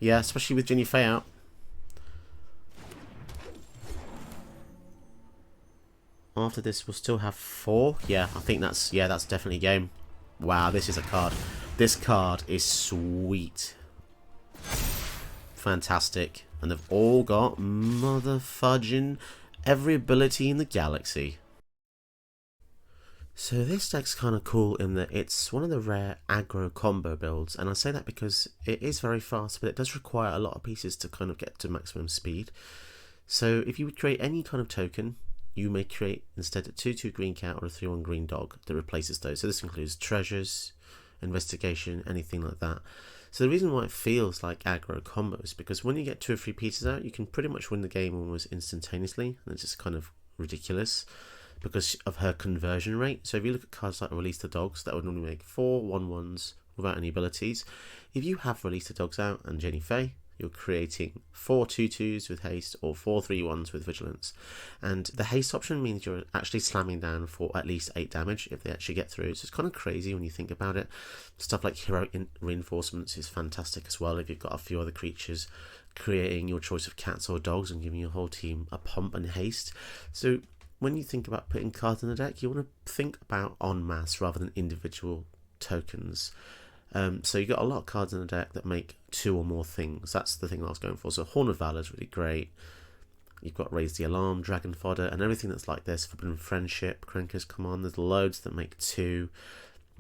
Yeah, especially with Jinnie Fay out. After this, we'll still have 4. Yeah, I think that's definitely game. Wow, this is a card. This card is sweet. Fantastic. And they've all got motherfudging every ability in the galaxy. So this deck's kind of cool in that it's one of the rare aggro combo builds, and I say that because it is very fast, but it does require a lot of pieces to kind of get to maximum speed. So if you would create any kind of token, you may create instead a 2/2 green cat or a 3/1 green dog that replaces those. So this includes treasures, investigation, anything like that. So the reason why it feels like aggro combos, because when you get 2 or 3 pieces out, you can pretty much win the game almost instantaneously, and it's just kind of ridiculous because of her conversion rate. So if you look at cards like Release the Dogs, that would normally make 4 1/1s without any abilities. If you have Release the Dogs out and Jinnie Fay, you're creating 4 2/2s with haste or 4 3/1s with vigilance. And the haste option means you're actually slamming down for at least 8 damage if they actually get through. So it's kind of crazy when you think about it. Stuff like heroic reinforcements is fantastic as well if you've got a few other creatures, creating your choice of cats or dogs and giving your whole team a pump and haste. So when you think about putting cards in the deck, you want to think about en masse rather than individual tokens. So you got a lot of cards in the deck that make 2 or more things. That's the thing I was going for. So Horn of Valor is really great. You've got Raise the Alarm, Dragon Fodder, and everything that's like this. Forbidden Friendship, Krenker's Command. There's loads that make 2.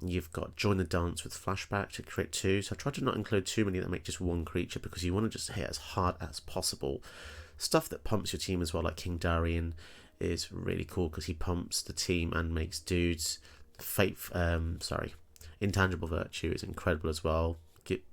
You've got Join the Dance with Flashback to create 2. So I try to not include too many that make just 1 creature because you want to just hit as hard as possible. Stuff that pumps your team as well, like King Darian, is really cool because he pumps the team and makes dudes. Intangible Virtue is incredible as well.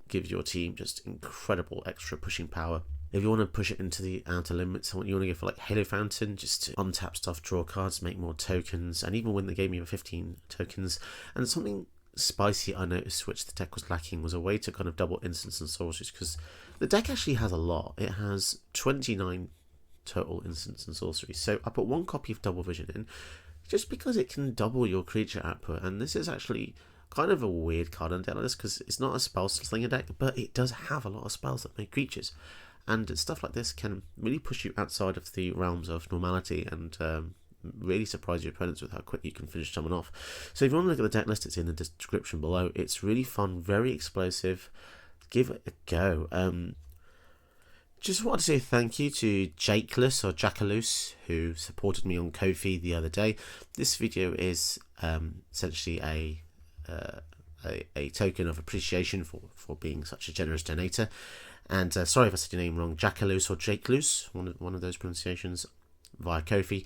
Gives your team just incredible extra pushing power. If you want to push it into the outer limits, you want to go for like Halo Fountain, just to untap stuff, draw cards, make more tokens, and even win the game you have 15 tokens. And something spicy I noticed which the deck was lacking was a way to kind of double instants and sorceries, because the deck actually has a lot. It has 29 total instants and sorceries. So I put 1 copy of Double Vision in just because it can double your creature output, and this is actually kind of a weird card on deck like this because it's not a spell slinger deck, but it does have a lot of spells that make creatures, and stuff like this can really push you outside of the realms of normality and really surprise your opponents with how quick you can finish someone off. So if you want to look at the deck list, it's in the description below. It's really fun, very explosive. Give it a go. Just wanted to say thank you to Jakeless or Jackalus who supported me on Ko-fi the other day. This video is essentially a token of appreciation for being such a generous donator. And sorry if I said your name wrong, Jackalus or Jakelus, one of those pronunciations via Ko-fi.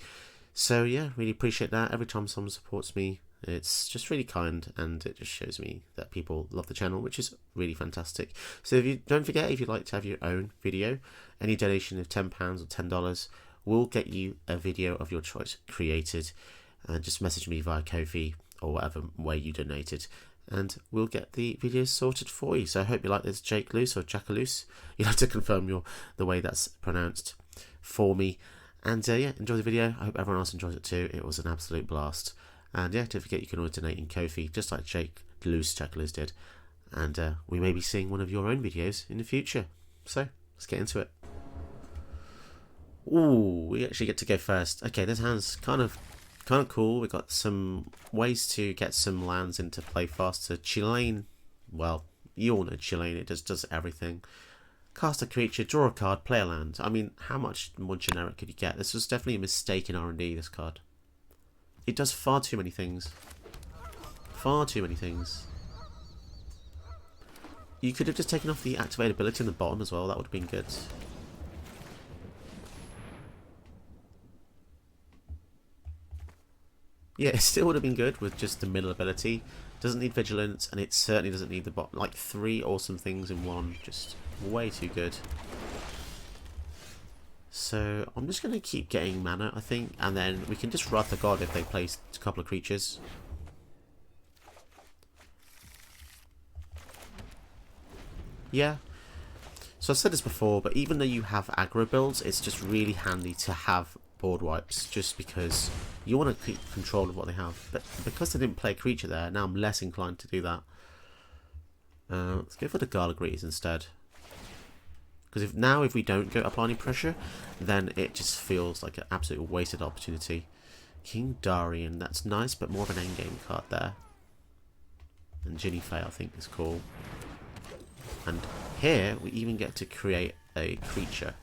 So yeah, really appreciate that. Every time someone supports me, it's just really kind, and it just shows me that people love the channel, which is really fantastic. So if you don't forget, if you'd like to have your own video, any donation of £10 or $10 will get you a video of your choice created. Just message me via Ko-fi or whatever way you donated, and we'll get the videos sorted for you. So I hope you like this, Jake Loose or Jackalus. You'll have to confirm the way that's pronounced for me. And yeah, enjoy the video. I hope everyone else enjoys it too. It was an absolute blast. And yeah, don't forget you can always donate in Ko-fi, just like Jake Loose Jackalus did. And we may be seeing one of your own videos in the future. So let's get into it. Ooh, we actually get to go first. Okay, this hand's kind of cool. We got some ways to get some lands into play faster. Chilane, well, you all know Chilane, it just does everything. Cast a creature, draw a card, play a land. I mean, how much more generic could you get? This was definitely a mistake in R&D, this card. It does far too many things. Far too many things. You could have just taken off the activate ability on the bottom as well, that would have been good. Yeah, it still would have been good with just the middle ability. Doesn't need vigilance, and it certainly doesn't need the bottom. Like 3 awesome things in one, just way too good. So I'm just going to keep getting mana, I think, and then we can just Wrath the God if they place a couple of creatures. Yeah. So I've said this before, but even though you have aggro builds, it's just really handy to have board wipes, just because you want to keep control of what they have. But because they didn't play a creature there, now I'm less inclined to do that. Let's go for the Garligrees instead. Because if we don't go apply any pressure, then it just feels like an absolute wasted opportunity. King Darian, that's nice, but more of an endgame card there. And Jinnie Fay, I think, is cool. And here, we even get to create a creature.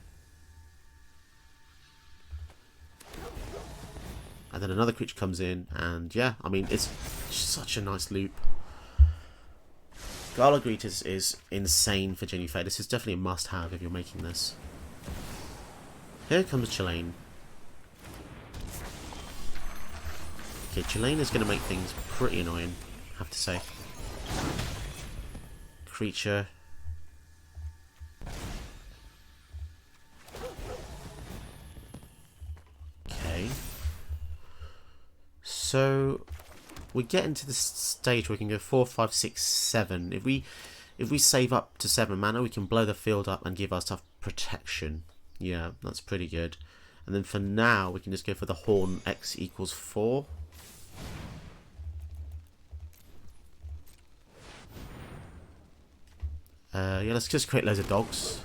And then another creature comes in, and yeah, I mean, it's such a nice loop. Gala Greeters is insane for Jinnie Fay. This is definitely a must-have if you're making this. Here comes Chillane. Okay, Chillane is going to make things pretty annoying, I have to say. Creature. Okay. So we get into the stage where we can go 4, 5, 6, 7. If we save up to 7 mana, we can blow the field up and give our stuff protection. Yeah, that's pretty good. And then for now, we can just go for the Horn X equals 4. Yeah, let's just create loads of dogs.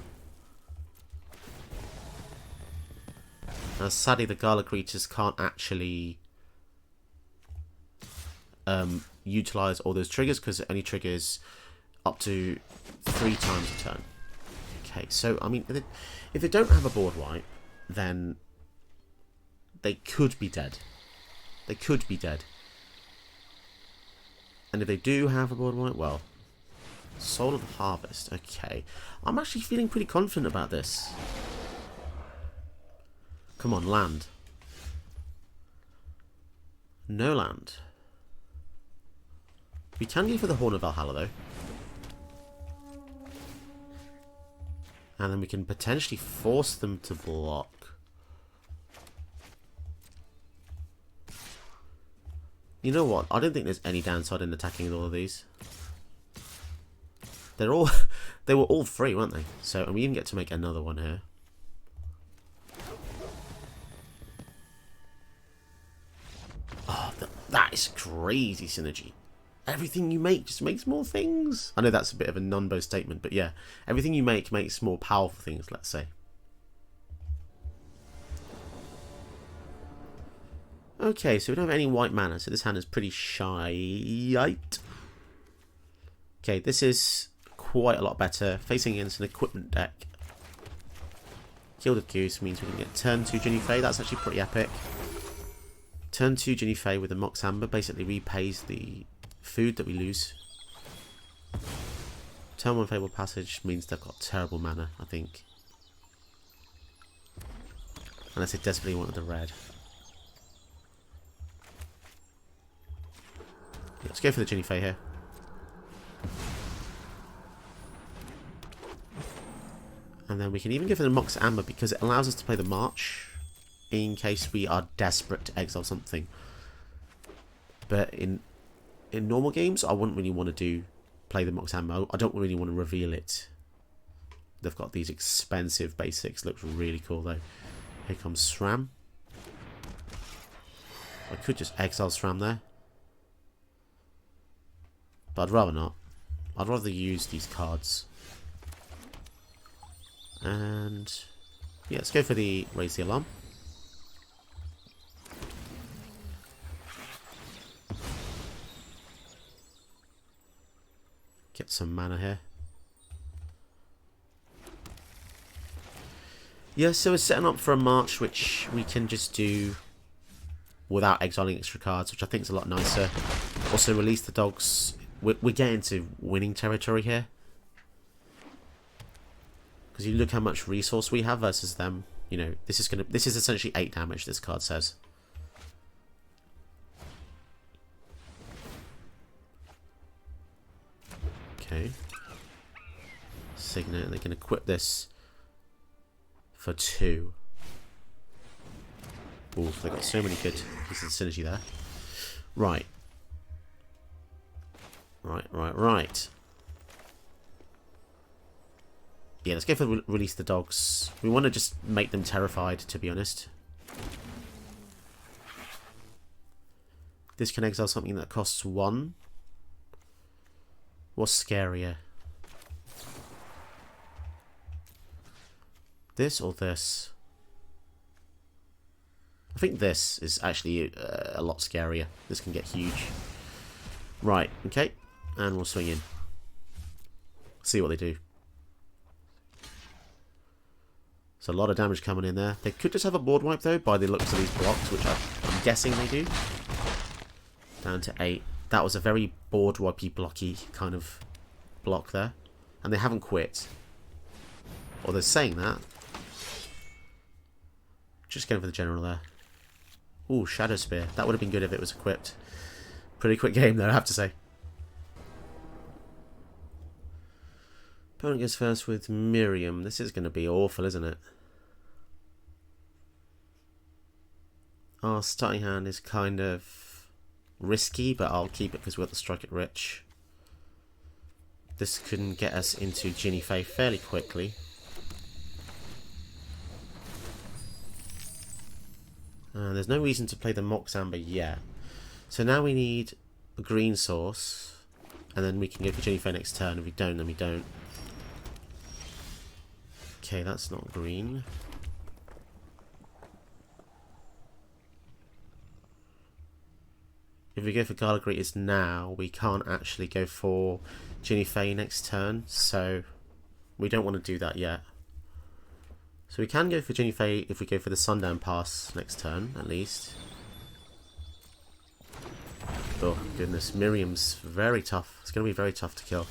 Sadly, the Gala creatures can't actually utilize all those triggers because it only triggers up to 3 times a turn. Okay, so I mean, if they don't have a board wipe, then they could be dead. They could be dead. And if they do have a board wipe, well, Soul of the Harvest. Okay, I'm actually feeling pretty confident about this. Come on, land. No land. We can go for the Horn of Valhalla, though. And then we can potentially force them to block. You know what? I don't think there's any downside in attacking all of these. They were all free, weren't they? So, and we even get to make another one here. Oh, that is crazy synergy. Everything you make just makes more things. I know that's a bit of a non-bo statement, but yeah. Everything you make makes more powerful things, let's say. Okay, so we don't have any white mana, so this hand is pretty shite. Okay, this is quite a lot better. Facing against an equipment deck. Gilded Goose means we can get turn 2 Jinnie Fay. That's actually pretty epic. Turn 2 Jinnie Fay with a Mox Amber basically repays the food that we lose. Turn 1 Fabled Passage means they've got terrible mana, I think. Unless they desperately wanted the red. Yeah, let's go for the Jinnie Fay here. And then we can even go for the Mox Amber because it allows us to play the March in case we are desperate to exile something. But in normal games, I wouldn't really want to play the Mox Amber. I don't really want to reveal it. They've got these expensive basics. Looks really cool though. Here comes SRAM. I could just exile SRAM there. But I'd rather not. I'd rather use these cards. And yeah, let's go for the Raise the Alarm. Get some mana here. Yeah, so we're setting up for a march which we can just do without exiling extra cards, which I think is a lot nicer. Also, release the dogs. We're getting to winning territory here. Because you look how much resource we have versus them. You know, this is essentially 8 damage, this card says. Okay. Signet, and they can equip this for 2. Ooh, they got so many good pieces of synergy there. Right. Right. Yeah, let's go for release the dogs. We want to just make them terrified, to be honest. This can exile something that costs 1. What's scarier? This or this? I think this is actually a lot scarier. This can get huge. Right, okay. And we'll swing in. See what they do. So a lot of damage coming in there. They could just have a board wipe though by the looks of these blocks, which I'm guessing they do. Down to 8. That was a very board wipey blocky kind of block there. And they haven't quit. Or they're saying that. Just going for the general there. Ooh, Shadow Spear. That would have been good if it was equipped. Pretty quick game though, I have to say. Opponent goes first with Miriam. This is going to be awful, isn't it? Our starting hand is kind of risky, but I'll keep it because we've got the Strike It Rich. This can get us into Jinnie Fay fairly quickly. There's no reason to play the Mox Amber yet. So now we need a green source. And then we can go for Jinnie Fay next turn. If we don't, then we don't. Okay, that's not green. If we go for Gala Greeters now, we can't actually go for Jinnie Fay next turn. So we don't want to do that yet. So we can go for Jinnie Fay if we go for the Sundown Pass next turn, at least. Oh, goodness. Miriam's very tough. It's going to be very tough to kill.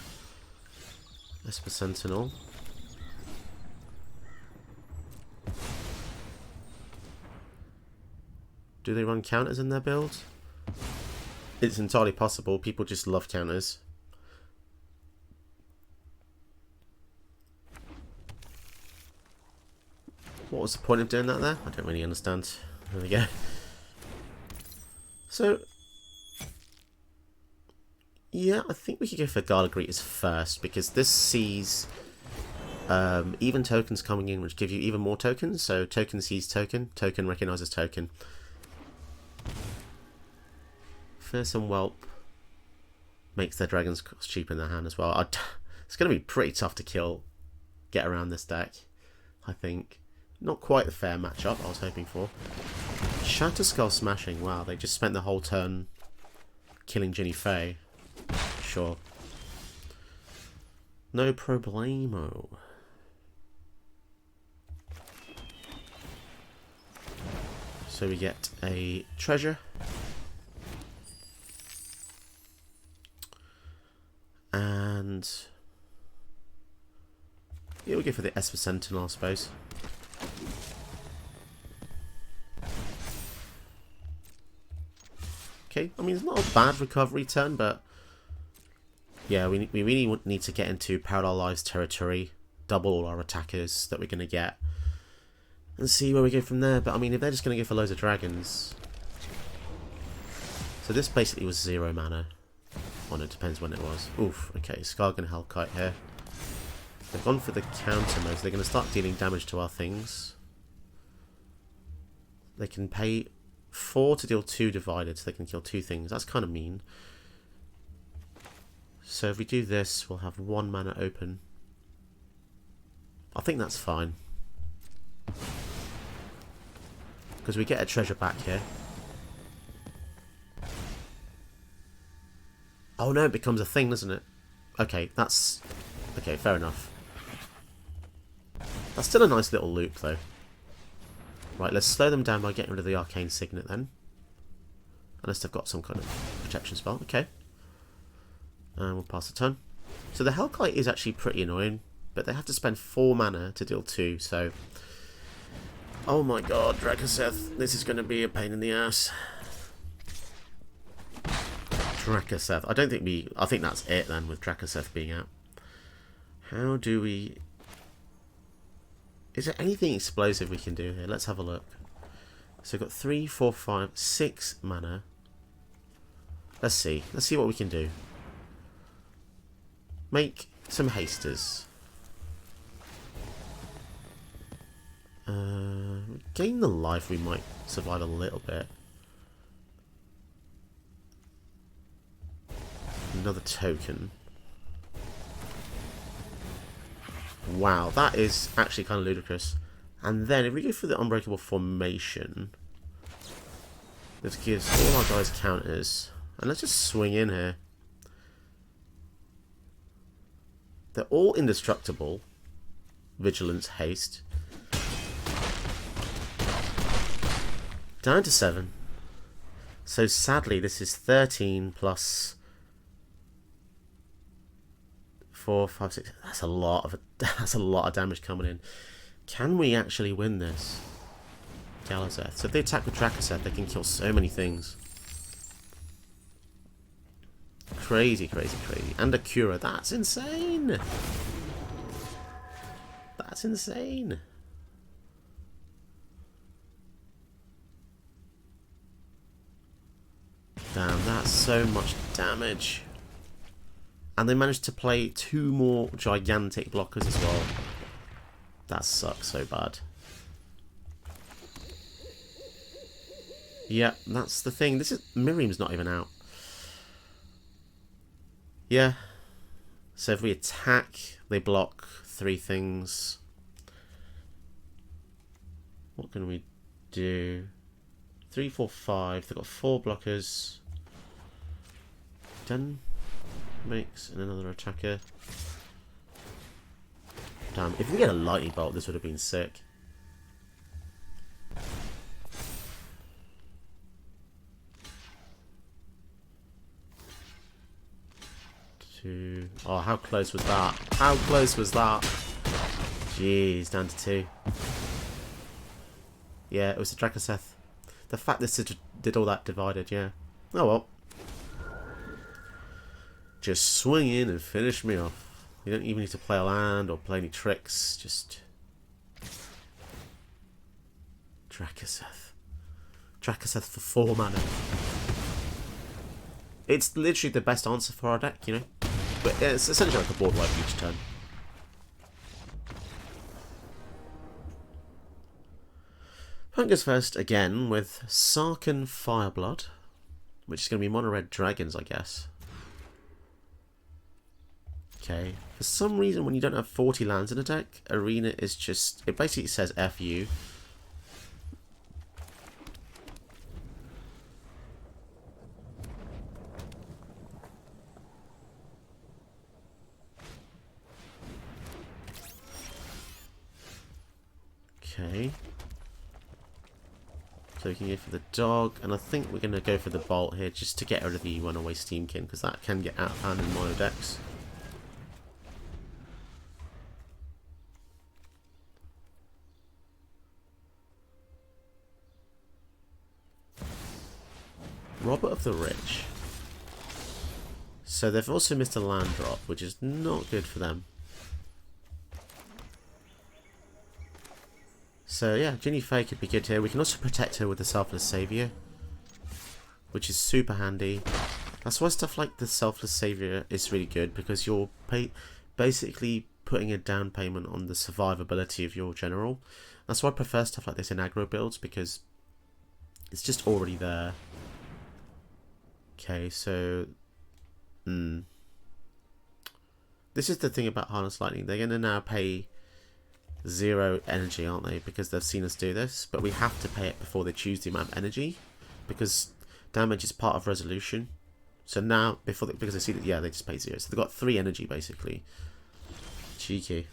Esper Sentinel. Do they run counters in their build? It's entirely possible. People just love counters. What was the point of doing that there? I don't really understand. There we go. So, yeah, I think we could go for Gala Greeters first, because this sees even tokens coming in, which give you even more tokens. So token sees token, token recognizes token. Fearsome Whelp makes their dragons cost cheap in their hand as well. It's going to be pretty tough to kill, get around this deck, I think. Not quite the fair matchup I was hoping for. Shatter Skull Smashing. Wow, they just spent the whole turn killing Jinnie Fay. Sure. No problemo. So we get a treasure. And yeah, we'll go for the Esper Sentinel, I suppose. Okay, I mean, it's not a bad recovery turn, but yeah, we really need to get into Parallel Lives territory, double all our attackers that we're going to get, and see where we go from there. But I mean, if they're just going to go for loads of dragons... So this basically was 0 mana. Well, it depends when it was. Oof, okay, Skargan Hellkite here. They've gone for the counter mode, so they're going to start dealing damage to our things. They can pay 4 to deal 2 divided, so they can kill 2 things. That's kind of mean. So if we do this, we'll have 1 mana open. I think that's fine. Because we get a treasure back here. Oh no, it becomes a thing, doesn't it? Okay, that's... Okay, fair enough. That's still a nice little loop, though. Right, let's slow them down by getting rid of the Arcane Signet, then. Unless they've got some kind of protection spell. Okay. And we'll pass the turn. So the Hellkite is actually pretty annoying, but they have to spend 4 mana to deal 2, so... Oh my god, Drakaseth. This is going to be a pain in the ass. Drakaseth. I don't think we... I think that's it, then, with Drakaseth being out. How do we... Is there anything explosive we can do here? Let's have a look. So we've got 3, 4, 5, 6 mana. Let's see. Let's see what we can do. Make some hasters. Gain the life, we might survive a little bit. Another token. Wow, that is actually kind of ludicrous. And then if we go for the Unbreakable Formation, this gives all our guys counters. And let's just swing in here. They're all indestructible. Vigilance, haste. Down to 7. So sadly, this is 13 plus 4, 5, 6. That's a lot of damage coming in. Can we actually win this? Galazeth. So if they attack with Drakaseth, they can kill so many things. Crazy, crazy, crazy. And a Cura. That's insane. That's insane. Damn, that's so much damage. And they managed to play 2 more gigantic blockers as well. That sucks so bad. Yeah, that's the thing. This is Miriam's not even out. Yeah. So if we attack, they block 3 things. What can we do? 3, 4, 5. They've got 4 blockers. 10 makes and another attacker. Damn, if we get a lightning bolt, this would have been sick. Oh, how close was that? How close was that? Jeez, down to 2. Yeah, it was the Drakaseth. The fact this did all that divided, yeah. Oh well. Just swing in and finish me off. You don't even need to play a land or play any tricks. Just Drakaseth. Drakaseth for 4 mana. It's literally the best answer for our deck, you know. But it's essentially like a board wipe each turn. Hunt goes first again with Sarkhan Fireblood, which is going to be mono red dragons, I guess. Okay. For some reason, when you don't have 40 lands in a deck, Arena is just... It basically says F you. Okay. So we can go for the dog, and I think we're going to go for the bolt here just to get rid of the runaway Steamkin, because that can get out of hand in mono decks. Robert of the Rich. So they've also missed a land drop, which is not good for them. So yeah, Jinnie Fay could be good here. We can also protect her with the Selfless Savior, which is super handy. That's why stuff like the Selfless Savior is really good, because you're basically putting a down payment on the survivability of your general. That's why I prefer stuff like this in aggro builds, because it's just already there. Okay, so... This is the thing about Harness Lightning. They're going to now pay 0 energy, aren't they? Because they've seen us do this. But we have to pay it before they choose the amount of energy, because damage is part of resolution. So now, because they see that, yeah, they just pay 0. So they've got 3 energy, basically. Cheeky.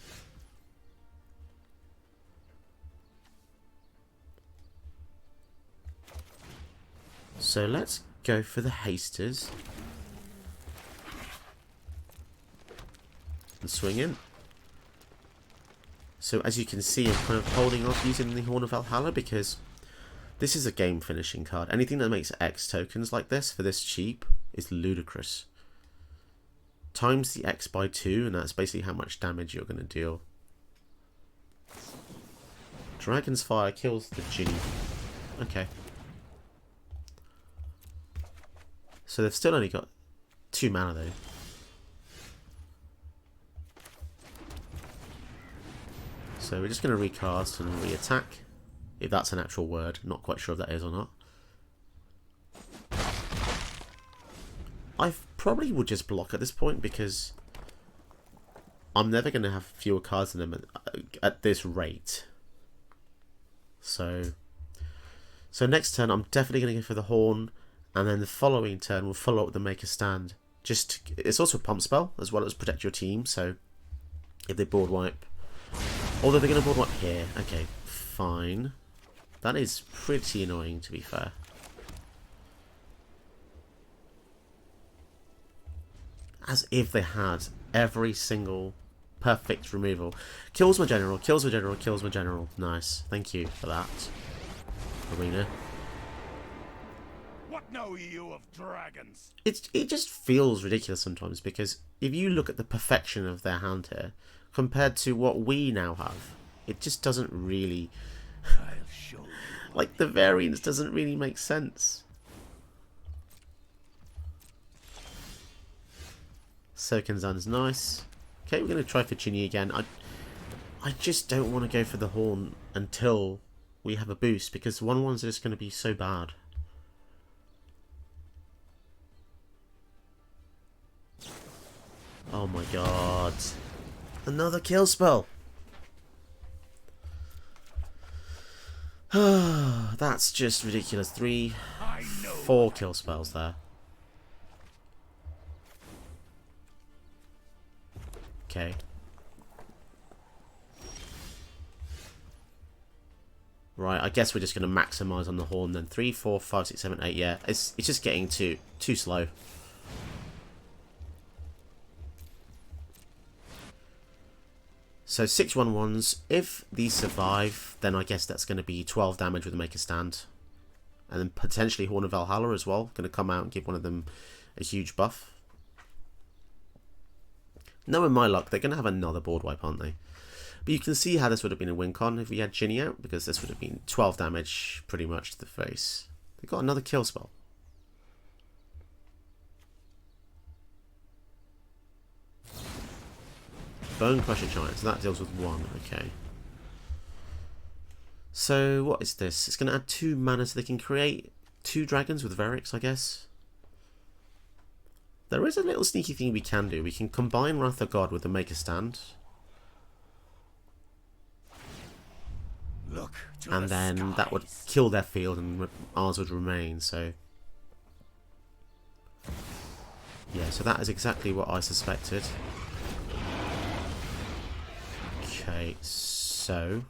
So let's go for the hasters. And swing in. So as you can see, I'm kind of holding off using the Horn of Valhalla, because this is a game finishing card. Anything that makes X tokens like this for this cheap is ludicrous. Times the X by 2, and that's basically how much damage you're going to deal. Dragon's Fire kills the Jinnie. Okay. So they've still only got 2 mana though. So we're just going to recast and re-attack, if that's an actual word. Not quite sure if that is or not. I probably would just block at this point, because I'm never going to have fewer cards than them at this rate. So next turn I'm definitely going to go for the Horn, and then the following turn we'll follow up with the Make a Stand. It's also a pump spell as well as protect your team, so if they board wipe, although they're going to board wipe here, okay, fine. That is pretty annoying, to be fair. As if they had every single perfect removal. Kills my general, kills my general, kills my general. Nice, thank you for that, Arena. What know you of dragons? It just feels ridiculous sometimes, because if you look at the perfection of their hand here compared to what we now have, it just doesn't really I'll show you. like, the variance doesn't really make sense. Sokenzan's nice. Okay, we're going to try for Jinnie again. I just don't want to go for the Horn until we have a boost, because 1-1s are just going to be so bad. Oh my god. Another kill spell. That's just ridiculous. 4 kill spells there. Okay. Right, I guess we're just going to maximise on the Horn then. 3, 4, 5, 6, 7, 8. Yeah, it's just getting too slow. So 6 1-1s. If these survive, then I guess that's going to be 12 damage with a Make a Stand. And then potentially Horn of Valhalla as well. Going to come out and give one of them a huge buff. Knowing my luck, they're going to have another board wipe, aren't they? But you can see how this would have been a win con if we had Jinnie out, because this would have been 12 damage pretty much to the face. They got another kill spell. Bone Crusher Giant, so that deals with 1, okay. So what is this? It's going to add 2 mana so they can create 2 dragons with Verix, I guess. There is a little sneaky thing we can do. We can combine Wrath of God with the Make a Stand. Look and then that would kill their field and ours would remain, so... yeah, so that is exactly what I suspected. Okay, so...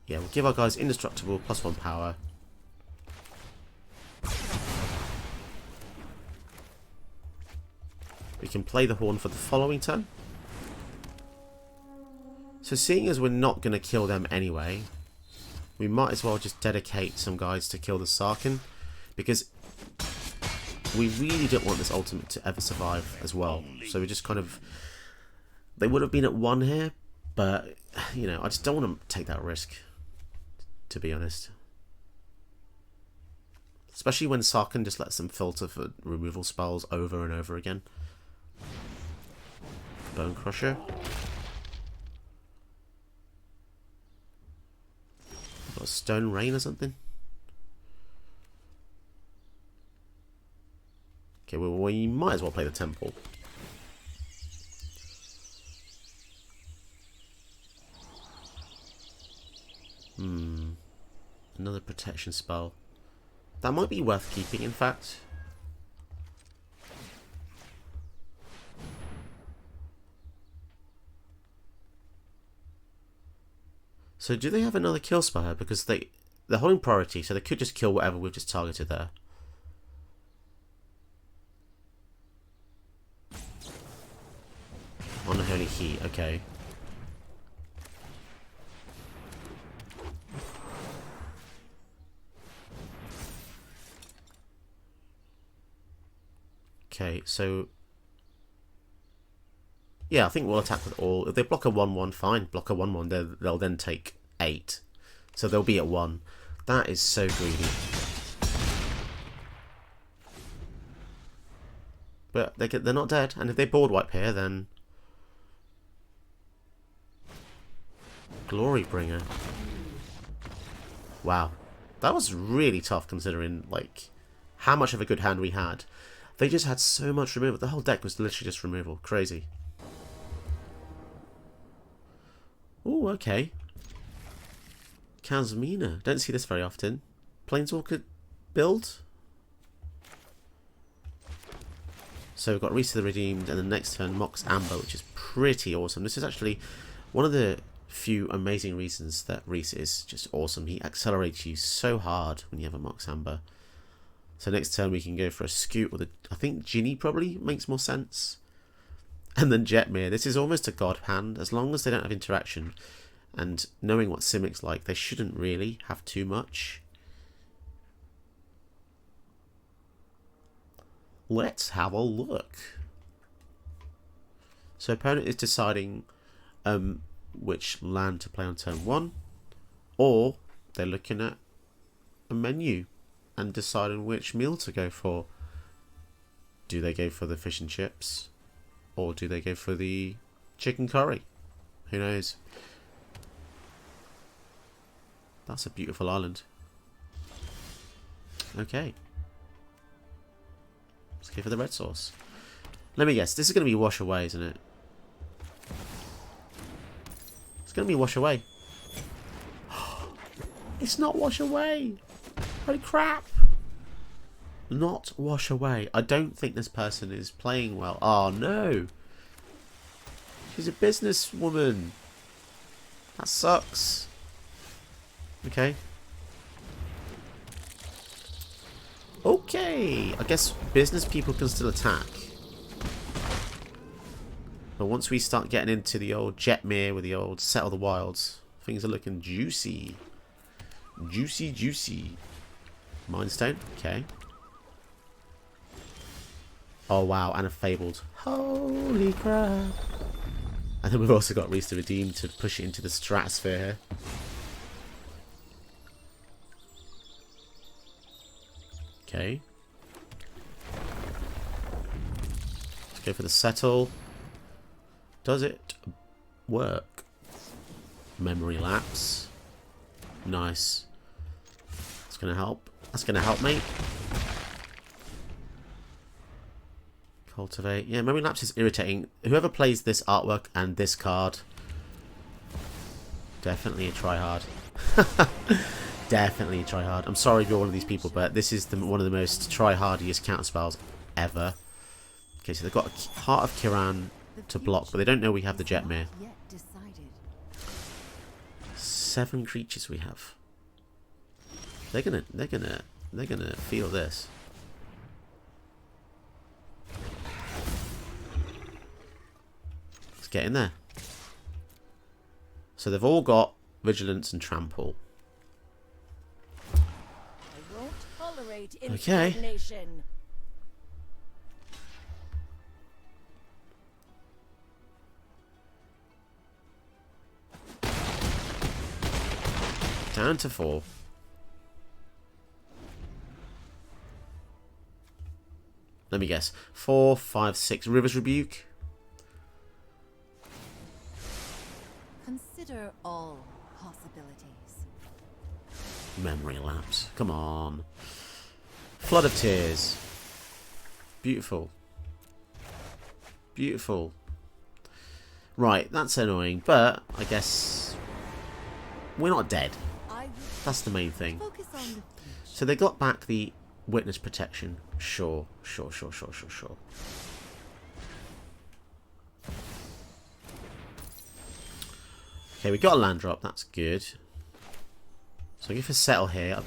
yeah, we'll give our guys indestructible, +1 power. We can play the Horn for the following turn. So seeing as we're not going to kill them anyway, we might as well just dedicate some guys to kill the Sarkin, because we really don't want this ultimate to ever survive as well. So we just kind of... they would have been at 1 here, but, you know, I just don't want to take that risk, to be honest. Especially when Sarkin just lets them filter for removal spells over and over again. Bone Crusher. Got a Stone Rain or something? Okay, well, we might as well play the Temple. Another protection spell. That might be worth keeping, in fact. So do they have another kill spell here? Because they're holding priority, so they could just kill whatever we've just targeted there. Unholy Heat, okay. Okay, so... yeah, I think we'll attack with all. If they block a 1-1, fine. Block a 1-1, they'll then take 8. So they'll be at 1. That is so greedy. But they're not dead, and if they board wipe here, then... Glory Bringer. Wow. That was really tough, considering, like, how much of a good hand we had. They just had so much removal. The whole deck was literally just removal. Crazy. Ooh, okay. Kazmina. Don't see this very often. Planeswalker build. So we've got Reese the Redeemed, and the next turn Mox Amber, which is pretty awesome. This is actually one of the few amazing reasons that Reese is just awesome. He accelerates you so hard when you have a Mox Amber. So next turn we can go for a Scoot with I think Jinnie probably makes more sense. And then Jetmir. This is almost a god hand. As long as they don't have interaction, and knowing what Simic's like, they shouldn't really have too much. Let's have a look. So opponent is deciding which land to play on turn 1, or they're looking at a menu and deciding which meal to go for. Do they go for the fish and chips, or do they go for the chicken curry? Who knows? That's a beautiful island. Okay. Let's go for the red sauce. Let me guess. This is going to be wash away, isn't it? It's going to be wash away. It's not wash away. Holy crap. Not wash away. I don't think this person is playing well. Oh, no. She's a businesswoman. That sucks. Okay. Okay. I guess business people can still attack. But once we start getting into the old Jetmir with the old Settle the Wilds, things are looking juicy. Juicy, juicy. Mind Stone. Okay. Oh, wow. And a Fabled. Holy crap. And then we've also got Reese the Redeemed to push it into the stratosphere here. Okay. Let's go for the Settle. Does it work? Memory lapse. Nice. That's going to help. That's going to help, mate. Cultivate. Yeah, memory lapse is irritating. Whoever plays this artwork and this card, definitely a tryhard. Definitely a tryhard. I'm sorry if you're one of these people, but this is one of the most tryhardiest counterspells ever. Okay, so they've got a Heart of Kiran to block, but they don't know we have the Jetmir. 7 creatures we have. They're gonna feel this. Let's get in there. So they've all got Vigilance and Trample. Okay. Down to 4. Let me guess. 4, 5, 6. River's Rebuke. Consider all possibilities. Memory lapse. Come on. Flood of Tears. Beautiful. Beautiful. Right, that's annoying, but I guess we're not dead. That's the main thing. So they got back the Witness Protection. Sure. Okay, we got a land drop. That's good. So I go for Settle here. I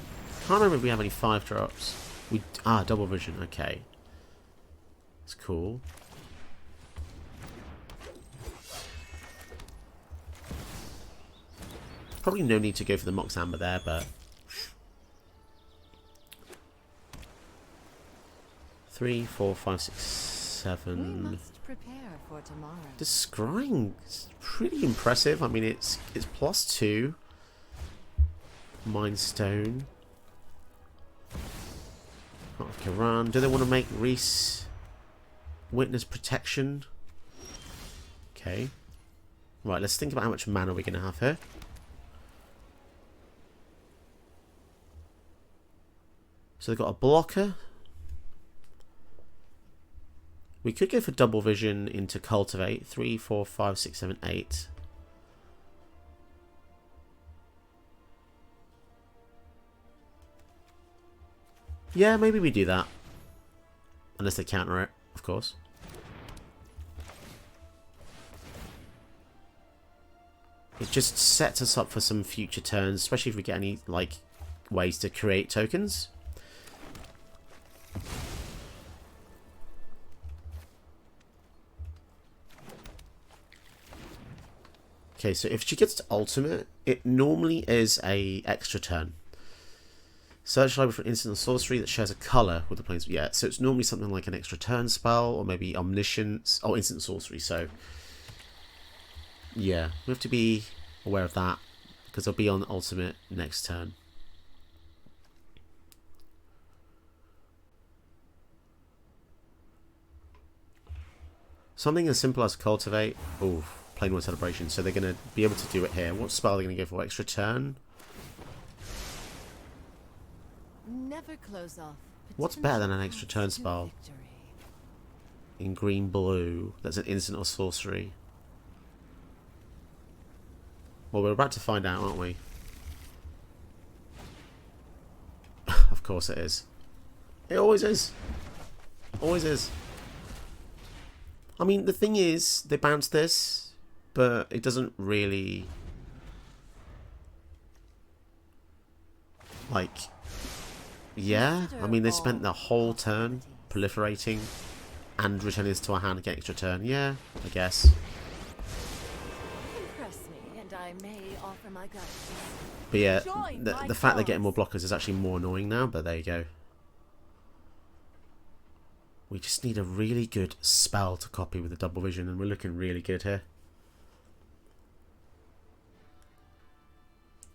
can't remember if we have any 5 drops. Double vision. Okay. That's cool. Probably no need to go for the Mox Amber there, but 3, 4, 5, 6, 7. We must prepare for tomorrow. The scrying is pretty impressive. I mean, it's +2. Mind Stone. Heart of Kiran. Do they want to make Reese Witness Protection? Okay. Right, let's think about how much mana we're going to have here. So they've got a blocker. We could go for double vision into Cultivate. 3, 4, 5, 6, 7, 8. Yeah, maybe we do that. Unless they counter it, of course. It just sets us up for some future turns, especially if we get any, like, ways to create tokens. Okay, so if she gets to ultimate, it normally is a extra turn. Search library for instant sorcery that shares a colour with the planes. Yeah, so it's normally something like an extra turn spell, or maybe omniscience. Oh, instant sorcery, so... yeah, we have to be aware of that, because they'll be on ultimate next turn. Something as simple as cultivate. Oh, plain one celebration. So they're going to be able to do it here. What spell are they going to go for? Extra turn? Never close off. What's better than an extra turn potential spell? victory. In green blue. That's an instant or sorcery. Well, we're about to find out, aren't we? Of course it is. It always is. Always is. I mean, the thing is, they bounce this, but it doesn't really... like... yeah, I mean, they spent the whole turn proliferating and returning this to our hand to get extra turn. Yeah, I guess. Impress me, and I may offer my guidance. But yeah, Join the my fact they're getting more cause. blockers is actually more annoying now, but there you go. We just need a really good spell to copy with the double vision, and we're looking really good here.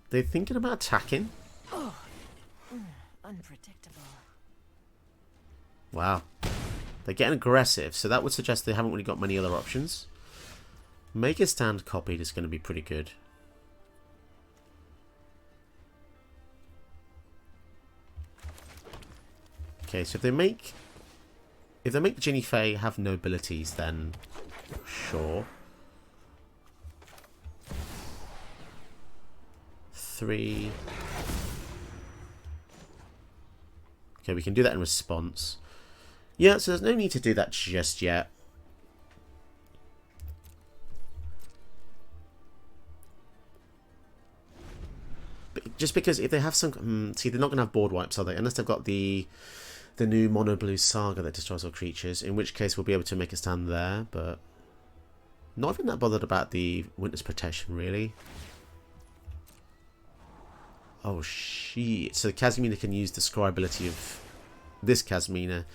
They're thinking about attacking. Unpredictable. Wow. They're getting aggressive, so that would suggest they haven't really got many other options. Make a stand copied is going to be pretty good. Okay, so if they make Jinnie Fay have no abilities, then sure. 3. Okay, we can do that in response. Yeah, so there's no need to do that just yet. But just because if they have some... see, they're not going to have board wipes, are they? Unless they've got the new Mono Blue Saga that destroys all creatures, in which case we'll be able to make a stand there, but not even that bothered about the Winter's Protection, really. Oh, shit. So Kazmina can use the scry ability of this Kazmina,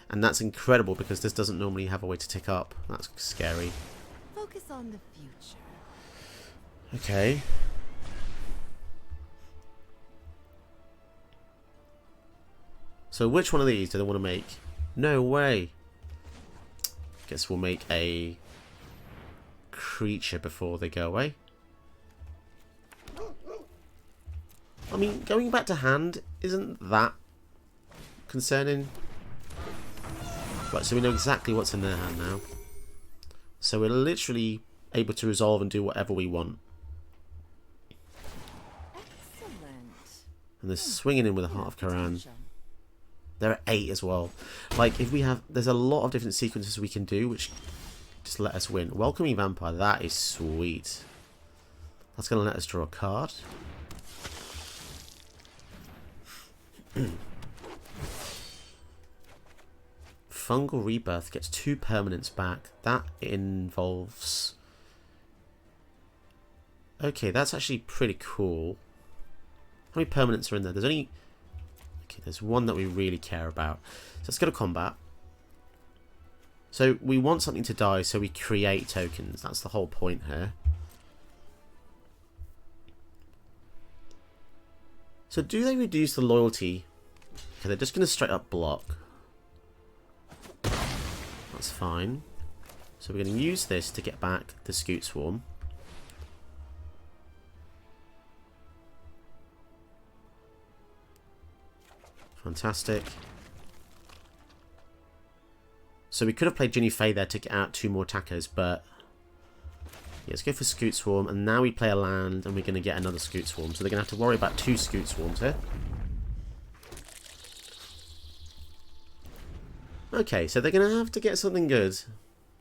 and that's incredible because this doesn't normally have a way to tick up. That's scary. Focus on the future. Okay. So which one of these do they want to make? No way. Guess we'll make a creature before they go away. I mean, going back to hand isn't that concerning. Right, so we know exactly what's in their hand now. So we're literally able to resolve and do whatever we want. Excellent. And they're swinging in with a Heart of Karan. Potential. They're at 8 as well. Like, if we have... there's a lot of different sequences we can do, which just let us win. Welcoming Vampire, that is sweet. That's going to let us draw a card. Fungal Rebirth gets 2 permanents back. That involves... okay, that's actually pretty cool. How many permanents are in there? There's only... okay, there's one that we really care about. So let's go to combat. So we want something to die, so we create tokens. That's the whole point here. So do they reduce the loyalty? Okay, they're just going to straight up block. That's fine. So we're going to use this to get back the Scoot Swarm. Fantastic. So we could have played Jinnie Fay there to get out 2 more attackers, but yeah, let's go for Scoot Swarm, and now we play a land and we're going to get another Scoot Swarm. So they're going to have to worry about 2 Scoot Swarms here. Okay, so they're going to have to get something good.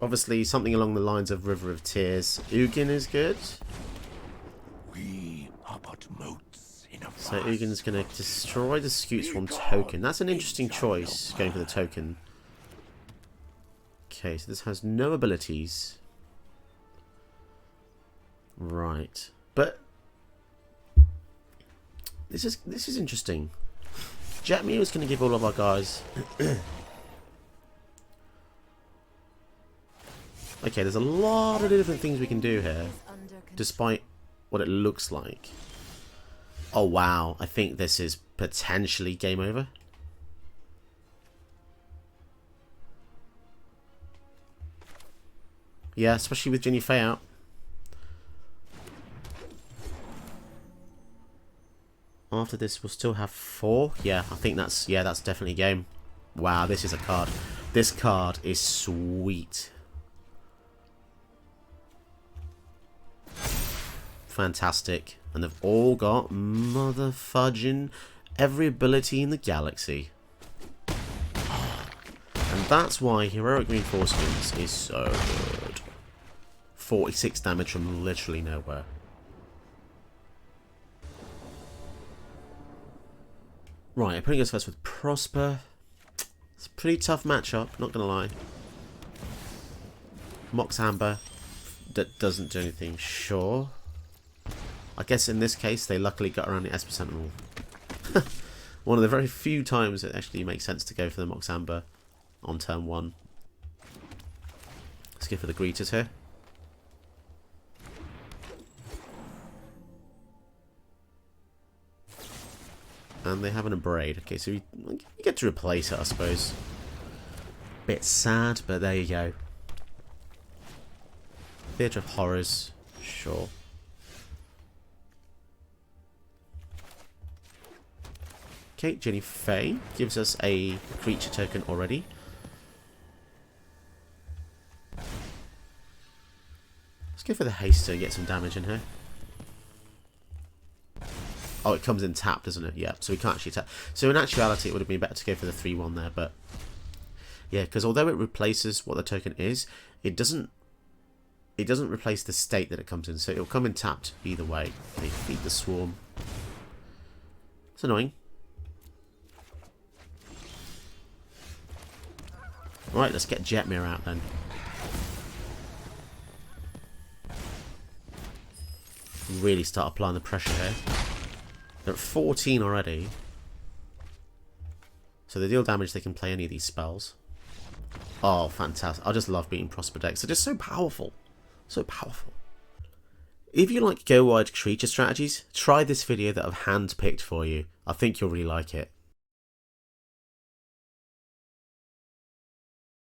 Obviously, something along the lines of River of Tears. Ugin is good. We are but motes in a So vast Ugin's going to destroy the Scute Swarm token. That's an interesting choice, going for the token. Okay, so this has no abilities. Right. But this is interesting. Jetmir is going to give all of our guys... Okay, there's a lot of different things we can do here, despite what it looks like. Oh wow, I think this is potentially game over. Yeah, especially with Jinnie Fay out. After this, we'll still have 4. Yeah, I think that's definitely game. Wow, this is a card. This card is sweet. Fantastic. And they've all got mother fudging every ability in the galaxy. And that's why Heroic Reinforcements is so good. 46 damage from literally nowhere. Right, opponent goes first with Prosper. It's a pretty tough matchup, not gonna lie. Mox Amber, that doesn't do anything, sure. I guess in this case they luckily got around the Esper Sentinel. One of the very few times it actually makes sense to go for the Mox Amber on turn 1. Let's go for the Greeters here. And they have an Abrade. Okay, so we get to replace it, I suppose. Bit sad, but there you go. Theatre of Horrors, sure. Okay, Jinnie Fay gives us a creature token already. Let's go for the haste to get some damage in here. Oh, it comes in tapped, doesn't it? Yeah, so we can't actually tap. So in actuality, it would have been better to go for the 3-1 there, but yeah, because although it replaces what the token is, it doesn't replace the state that it comes in. So it'll come in tapped either way. They feed the swarm. It's annoying. Right, let's get Jetmir out then. Really start applying the pressure here. They're at 14 already. So they deal damage, they can play any of these spells. Oh, fantastic. I just love beating Prosper decks. They're just so powerful. So powerful. If you like go wide creature strategies, try this video that I've handpicked for you. I think you'll really like it.